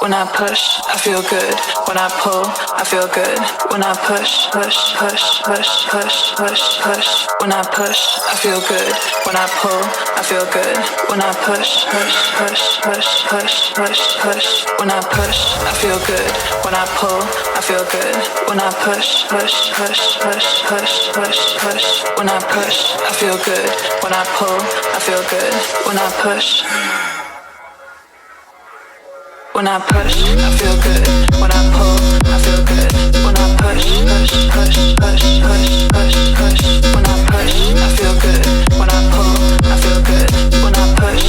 When I push, I feel good. When I pull, I feel good. When I push, push, push, push, push, push, push. When I push, I feel good. When I pull, I feel good. When I push, push, push, push, push, push, push. When I push, I feel good. When I pull, I feel good. When I push, push, push, push, push, push, push. When I push, I feel good. When I pull, I feel good. When I push. When I push, I feel good. When I pull, I feel good. When I push, push, push, push, push, push, push. When I push, I feel good. When I pull, I feel good. When I push,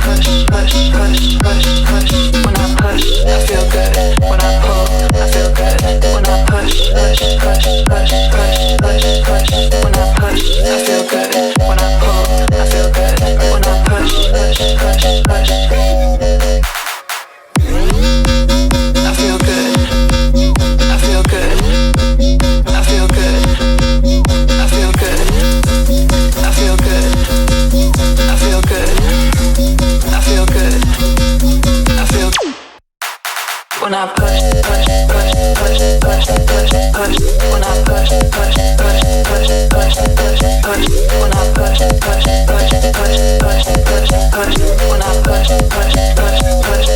push, push, push, push, push, push. When I push, I feel good. When I pull, I feel good. When I push, push, push, push, push, push, push. When I push, I feel good. When I pull, I feel good. When I push, push, push, push. I feel good. I feel good. I feel good. I feel good. I feel good. I feel good. I feel good. I feel good. When I push, push, push, push, push, push, push. When I push, push, push, push, push, push, push. When I push, push, push, push, push, push, push. When I push, push, push, push.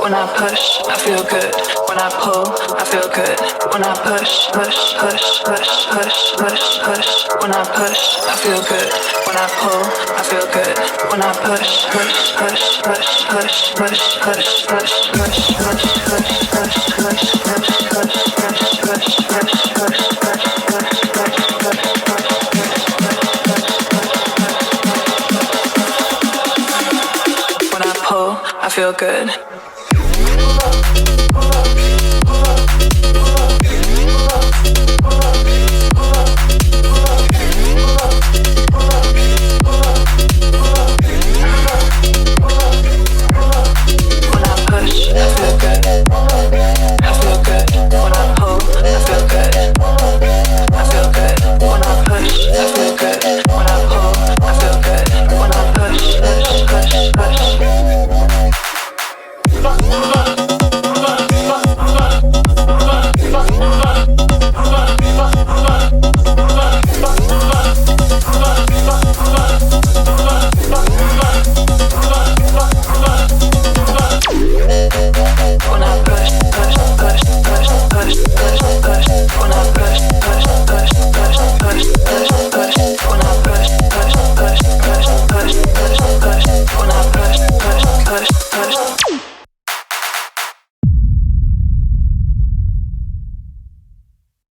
When I push, I feel good. When I pull, I feel good. When I push, push, push, push, push, push, push. When I push, I feel good. When I pull, I feel good. When I push, push, push, push, push, push, push, push, push, push, push, push, push, push, push, push, push, when I pull, I feel good.